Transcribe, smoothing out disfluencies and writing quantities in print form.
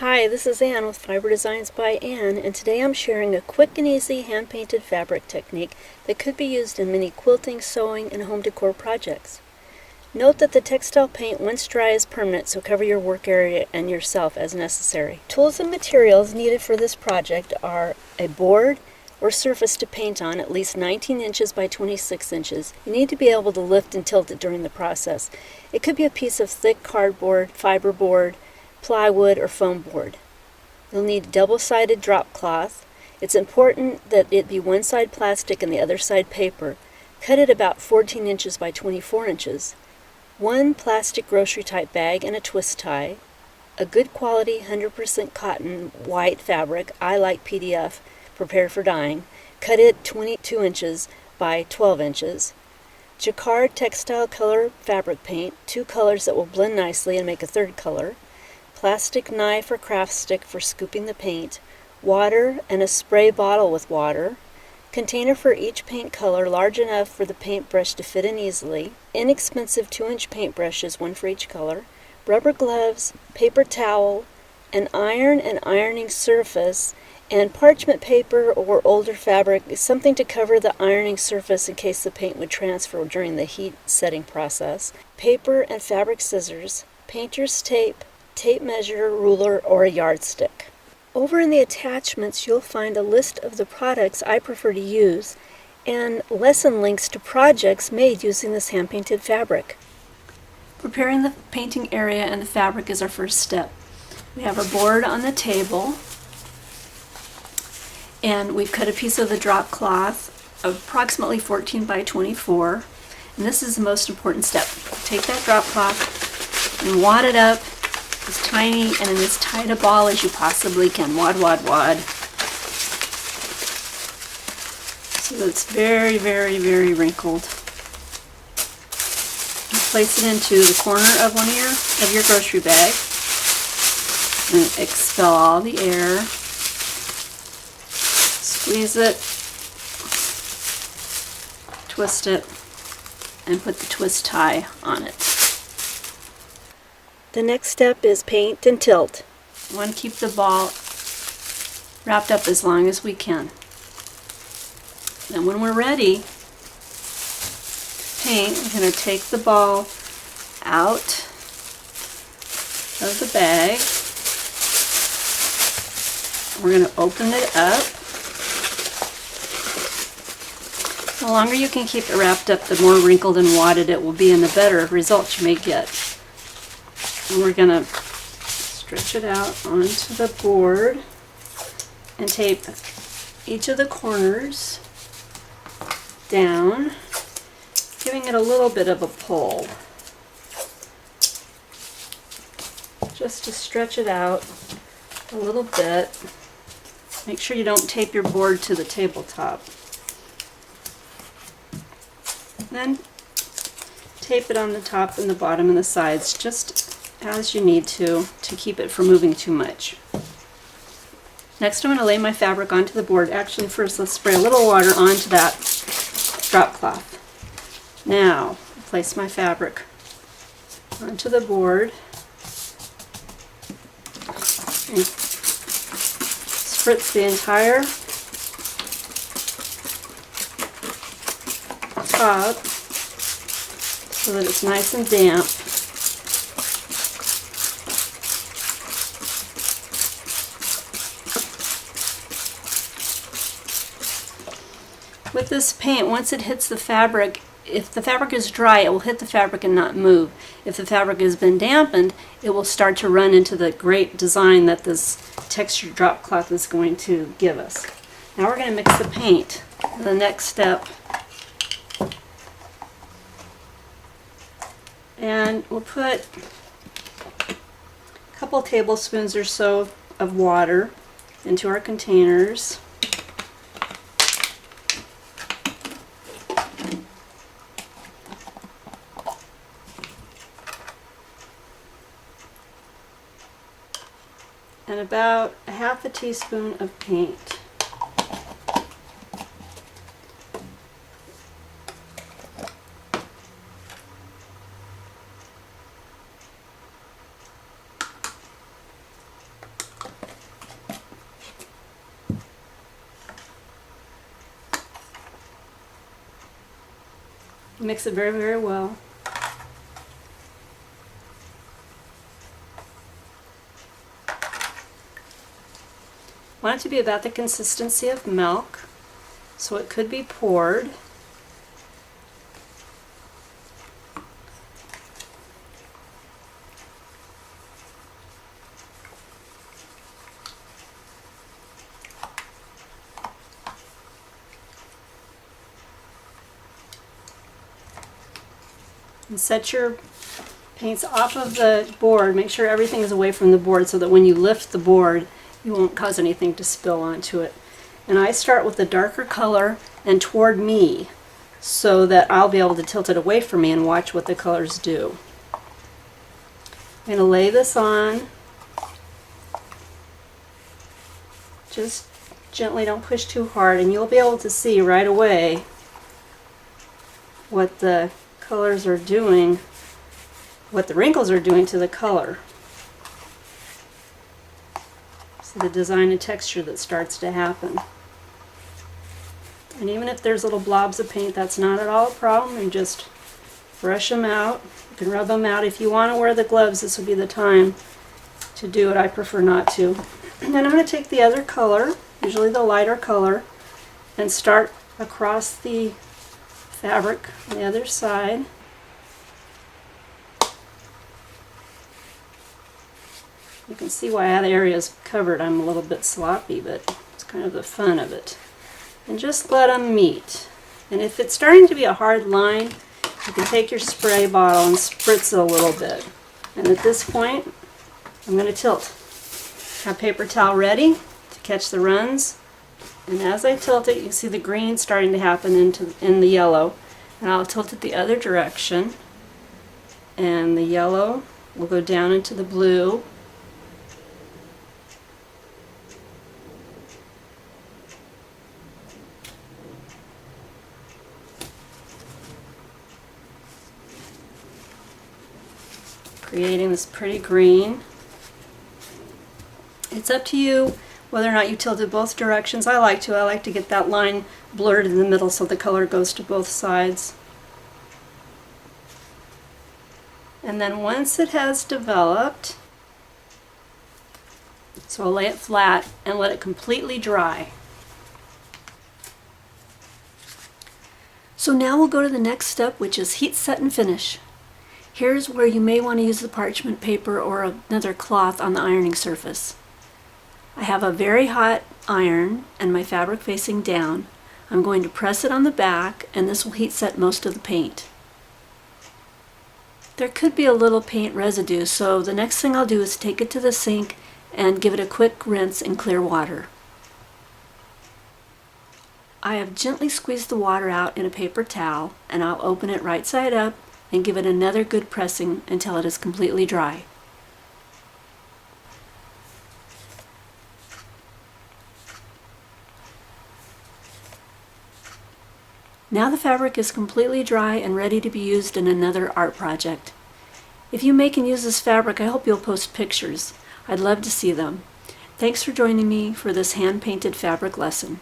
Hi, this is Ann with Fiber Designs by Ann, and today I'm sharing a quick and easy hand-painted fabric technique that could be used in many quilting, sewing, and home decor projects. Note that the textile paint, once dry, is permanent, so cover your work area and yourself as necessary. Tools and materials needed for this project are a board or surface to paint on, at least 19 inches by 26 inches. You need to be able to lift and tilt it during the process. It could be a piece of thick cardboard, fiberboard, plywood, or foam board. You'll need a double-sided drop cloth. It's important that it be one side plastic and the other side paper. Cut it about 14 inches by 24 inches. One plastic grocery type bag and a twist tie. A good quality 100% cotton white fabric, I like PDF, prepared for dyeing. Cut it 22 inches by 12 inches. Jacquard textile color fabric paint, 2 colors that will blend nicely and make a third color. Plastic knife or craft stick for scooping the paint, water and a spray bottle with water, container for each paint color large enough for the paintbrush to fit in easily, inexpensive 2-inch paintbrushes, one for each color, rubber gloves, paper towel, an iron and ironing surface, and parchment paper or older fabric, something to cover the ironing surface in case the paint would transfer during the heat setting process, paper and fabric scissors, painter's tape, tape measure, ruler, or a yardstick. Over in the attachments you'll find a list of the products I prefer to use and lesson links to projects made using this hand-painted fabric. Preparing the painting area and the fabric is our first step. We have our board on the table and we've cut a piece of the drop cloth of approximately 14 by 24, and this is the most important step. Take that drop cloth and wad it up as tiny and in as tight a ball as you possibly can. Wad, wad, wad. So that it's very, very, very wrinkled. And place it into the corner of one of your grocery bag and expel all the air. Squeeze it, twist it, and put the twist tie on it. The next step is paint and tilt. We want to keep the ball wrapped up as long as we can. Then when we're ready to paint, we're going to take the ball out of the bag. We're going to open it up. The longer you can keep it wrapped up, the more wrinkled and wadded it will be and the better results you may get. And we're going to stretch it out onto the board and tape each of the corners down, giving it a little bit of a pull, just to stretch it out a little bit. Make sure you don't tape your board to the tabletop. Then tape it on the top and the bottom and the sides, just as you need to keep it from moving too much. Next I'm going to lay my fabric onto the board. Actually, first let's spray a little water onto that drop cloth. Now place my fabric onto the board and spritz the entire top so that it's nice and damp. With this paint, once it hits the fabric, if the fabric is dry, it will hit the fabric and not move. If the fabric has been dampened, it will start to run into the great design that this textured drop cloth is going to give us. Now we're going to mix the paint. The next step. And we'll put a couple tablespoons or so of water into our containers. And about a half a teaspoon of paint. Mix it very, very well. Want it to be about the consistency of milk, so it could be poured. And set your paints off of the board. Make sure everything is away from the board so that when you lift the board, you won't cause anything to spill onto it. And I start with the darker color and toward me so that I'll be able to tilt it away from me and watch what the colors do. I'm going to lay this on. Just gently, don't push too hard, and you'll be able to see right away what the colors are doing, what the wrinkles are doing to the color. So the design and texture that starts to happen. And even if there's little blobs of paint, that's not at all a problem. And just brush them out. You can rub them out. If you want to wear the gloves, this would be the time to do it. I prefer not to. And then I'm going to take the other color, usually the lighter color, and start across the fabric on the other side. You can see why that area is covered. I'm a little bit sloppy, but it's kind of the fun of it. And just let them meet. And if it's starting to be a hard line, you can take your spray bottle and spritz it a little bit. And at this point, I'm going to tilt. Have paper towel ready to catch the runs. And as I tilt it, you can see the green starting to happen in the yellow. And I'll tilt it the other direction. And the yellow will go down into the blue. Creating this pretty green. It's up to you whether or not you tilt it both directions. I like to get that line blurred in the middle so the color goes to both sides. And then once it has developed, so I'll lay it flat and let it completely dry. So now we'll go to the next step, which is heat set and finish. Here's where you may want to use the parchment paper or another cloth on the ironing surface. I have a very hot iron and my fabric facing down. I'm going to press it on the back, and this will heat set most of the paint. There could be a little paint residue, so the next thing I'll do is take it to the sink and give it a quick rinse in clear water. I have gently squeezed the water out in a paper towel, and I'll open it right side up and give it another good pressing until it is completely dry. Now the fabric is completely dry and ready to be used in another art project. If you make and use this fabric, I hope you'll post pictures. I'd love to see them. Thanks for joining me for this hand-painted fabric lesson.